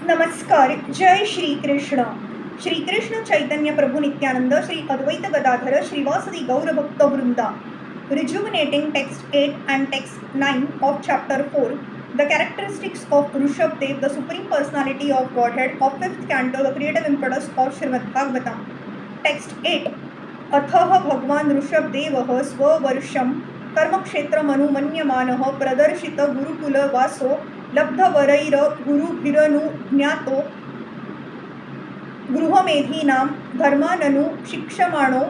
नमस्कार. जय श्री कृष्ण. श्री कृष्ण चैतन्य प्रभु नित्यानंद, श्री अद्वैत गदाधर, श्रीवासदि गौर भक्त वृंदा. Rejuvenating text 8 and text 9 of chapter 4. The characteristics of Rishabdev, the supreme personality of Godhead of 5th canto, the creative impetus of Srimad Bhagavatam. Text 8. अथः भगवान ऋषभदेवः स्ववर्षं कर्मक्षेत्रमनुमन्यमानः प्रदर्शित गुरुकुलवासो लब्धवरैर्गुरुभिरनुज्ञातो गृहमेधीनां धर्माननु शिक्षमाणो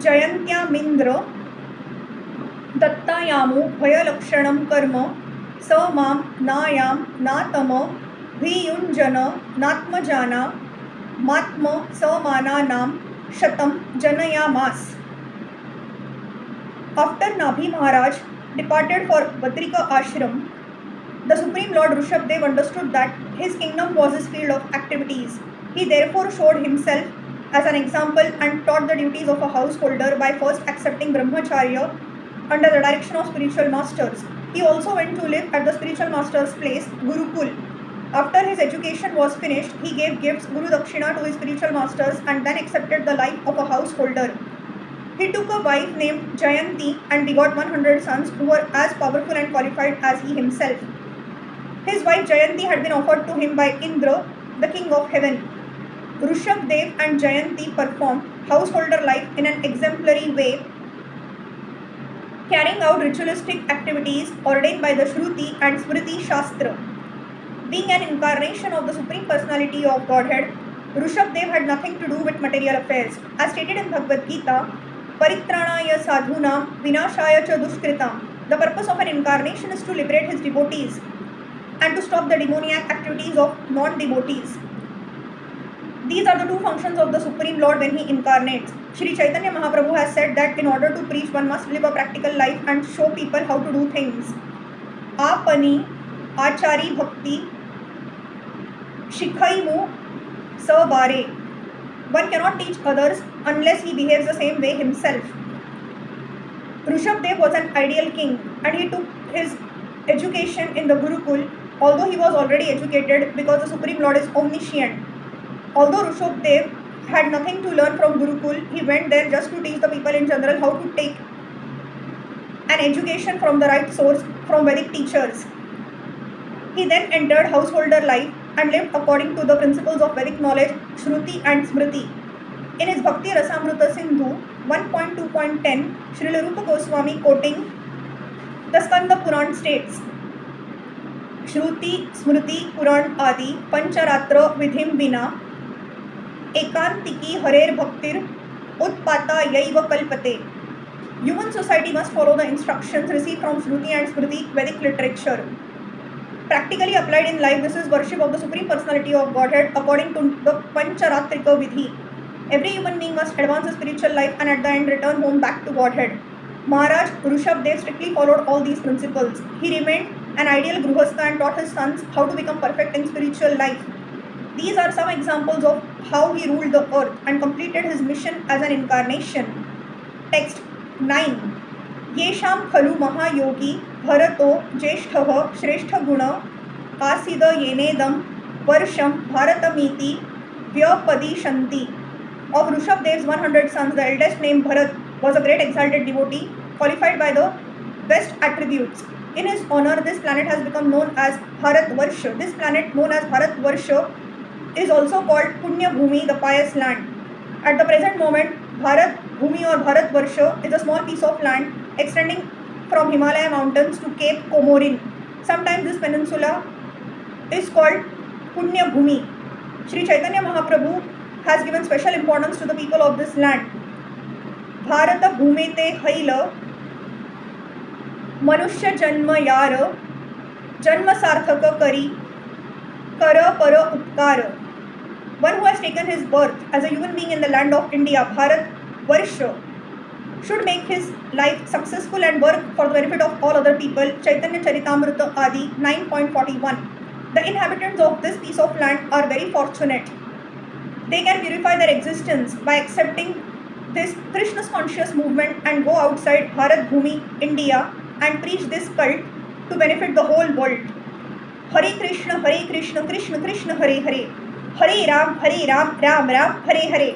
जयन्त्यामिन्द्र दत्तायामो भयलक्षणं कर्म स मां नायां नातम भियुञ्जन नात्मजाना मात्म समानानां शतं जनयामास. After Nabhi Maharaj departed for Badrika ashram, the Supreme Lord Rishabdev understood that his kingdom was his field of activities. He therefore showed himself as an example and taught the duties of a householder by first accepting brahmacharya under the direction of spiritual masters. He also went to live at the spiritual master's place, Gurukul. After his education was finished, he gave gifts, Guru Dakshina, to his spiritual masters and then accepted the life of a householder. He took a wife named Jayanti and begot 100 sons who were as powerful and qualified as he himself. His wife Jayanti had been offered to him by Indra, the king of heaven. Rishabdev and Jayanti performed householder life in an exemplary way, carrying out ritualistic activities ordained by the Shruti and Smriti Shastra. Being an incarnation of the Supreme Personality of Godhead, Rishabdev had nothing to do with material affairs. As stated in Bhagavad Gita, Paritranaya sadhunam vinashaya cha dushkritam. The purpose of an incarnation is to liberate his devotees and to stop the demoniac activities of non-devotees. These are the two functions of the Supreme Lord when he incarnates. Sri Chaitanya Mahaprabhu has said that in order to preach, one must live a practical life and show people how to do things. Apani achari bhakti shikhaimu sabare. One cannot teach others unless he behaves the same way himself. Rishabdev was an ideal king and he took his education in the Gurukul, although he was already educated because the Supreme Lord is omniscient. Although Rishabdev had nothing to learn from Gurukul, he went there just to teach the people in general how to take an education from the right source, from Vedic teachers. He then entered householder life and lived according to the principles of Vedic knowledge, Shruti and Smriti. In his Bhakti Rasamrita Sindhu 1.2.10, Srila Rupa Goswami quoting the Skanda Puran states, Shruti, Smriti, Puran Adi, Pancharatra Vidhim Vina, Ekantiki Harer Bhaktir, Utpata Yaiva Kalpate. Human society must follow the instructions received from Shruti and Smriti, Vedic literature. Practically applied in life, this is worship of the Supreme Personality of Godhead according to the Pancharatrika Vidhi. Every human being must advance his spiritual life and at the end return home back to Godhead. Maharaj Rishabdev strictly followed all these principles. He remained an ideal Gruhastha and taught his sons how to become perfect in spiritual life. These are some examples of how he ruled the earth and completed his mission as an incarnation. Text 9. येषां खलु महायोगी भरतो ज्येष्ठः श्रेष्ठगुण आसीद येनेदं वर्षं भारतमीति व्यपदिशन्ति. Of Rishabdev's 100 sons, the eldest named Bharat was a great exalted devotee qualified by the best attributes. In his honor, this planet has become known as Bharatvarsha. This planet known as Bharatvarsha is also called Punya Bhumi, the pious land. At the present moment, Bharat Bhumi or Bharatvarsha is a small piece of land extending from Himalaya mountains to Cape Comorin. Sometimes this peninsula is called Punya Bhumi. Sri Chaitanya Mahaprabhu has given special importance to the people of this land. Bharata Bhumete Haila Manushya Janma Yara Janma Sarthaka Kari Kara Para Upkara. One who has taken his birth as a human being in the land of India, Bharat Varsha, should make his life successful and work for the benefit of all other people. Chaitanya Charitamrita Adi 9.41. The inhabitants of this piece of land are very fortunate. They can purify their existence by accepting this Krishna's conscious movement and go outside Bharat Bhumi, India, and preach this cult to benefit the whole world. Hare Krishna Krishna Krishna Hare Hare, Hare Ram Ram Ram Hare Hare,